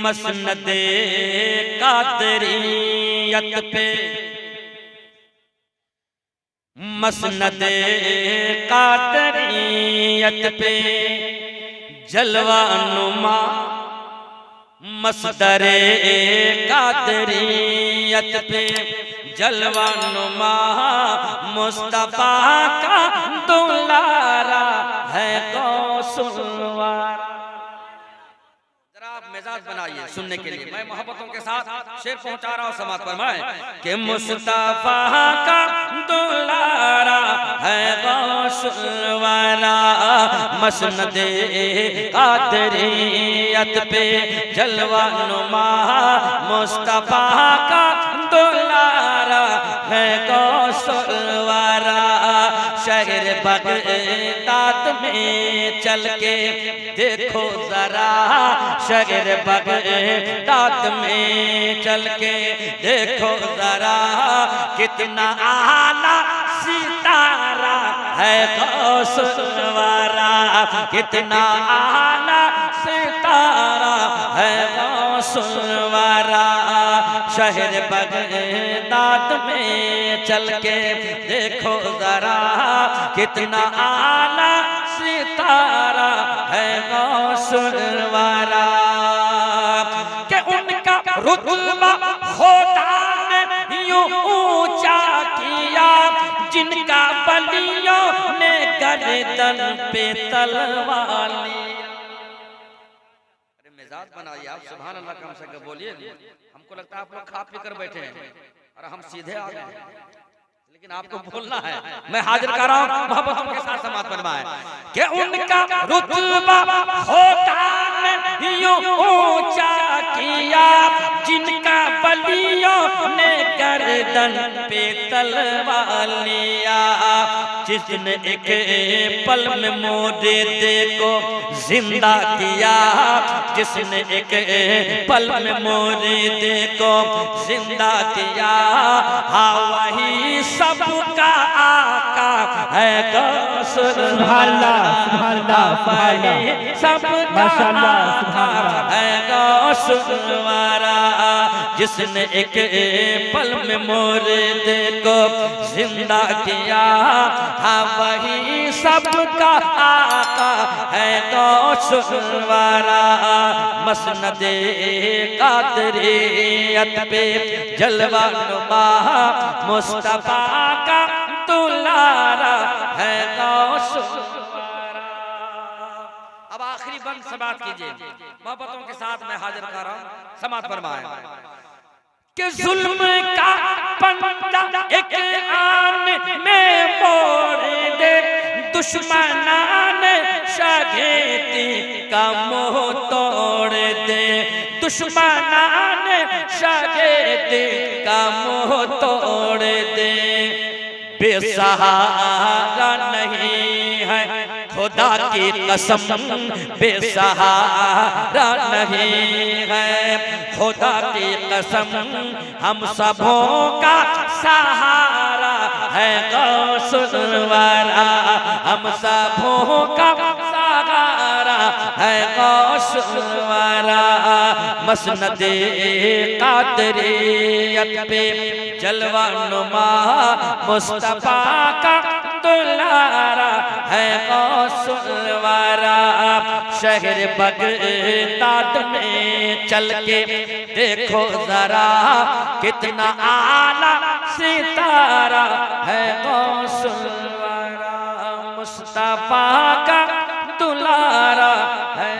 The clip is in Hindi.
मसनदे कादरियत पे, मसनदे कादरियत पे जलवा नुमा मसदरे कादरियत पे जलवा नुमा मुस्तफा का दुलारा है गौसुलवारा। जरा आप मिजाज बनाइए सुनने के लिए, मैं मोहब्बतों के साथ शेर पहुंचा रहा हूं समात फरमाए कि मुस्तफा का दुलारा है गौसुलवारा, मसनदे कादरियत पे जलवा नुमा मुस्तफा का दुलारा है गौसुलवारा। शहर बगदाद में चल के देखो जरा, शहर बगदाद में चल के देखो जरा, कितना आला सितारा है गौसुलवारा, कितना आला सितारा है गौसुलवारा। शहर बगदाद में चल के देखो जरा, कितना आला सितारा है गौसुलवारा। कि उनका रुतबा खुदा ने यूं ऊंचा किया, जिनका बलियों ने गर्दन पे तलवार लिया। अरे मिजाज बनाइए आप, सुभान अल्लाह कम से कम बोलिए। हमको लगता है आप लोग खा पी कर बैठे हैं और हम सीधे आ गए, लेकिन आपको बोलना है। मैं हाजिर कर रहा हूं मोहब्बतों के साथ समात फरमाए कि उनका रुतबा खुदा ने यूं ऊंचा किया, जिनका बलियों ने गर्दन पे तलवार लिया। जिसने एक पल में मोरे को जिंदा किया, जिसने एक पल में मोरे को जिंदा किया, हाँ वही सबका आका है गौसुलवारा, वही सबका आका है गौसुलवारा। जिसने एक पल में मोरे को जिंदा किया, हाँ वही सबका आका है गौसुलवारा। मसनदे कादरियत पे जलवा नुमा मुस्तफा का दुलारा है गौसुलवारा। अब आखिरी बंद समात कीजिए, मोहब्बतों के साथ मैं हाजिर कर रहा हूं समात फरमाए कि जुल्म का पंजा एक आन में मोड़ दे, दुश्मनान शागिर्दी का मोह तोड़ दे, दुश्मनान शागिर्दी का मोह तोड़ दे। बेसहारा नहीं है खुदा की कसम, बेसहारा नहीं है खुदा की कसम, हम सबों का सहारा है गौसुलवारा, हम सबों का सहारा है गौसुलवारा। मसनदे कादरियत पे जलवा नुमा मुस्तफा का दुलारा है गौसुलवारा। शहर बगदाद में चल के देखो जरा, कितना आला सितारा है गौसुलवारा, मुस्तफा का दुलारा है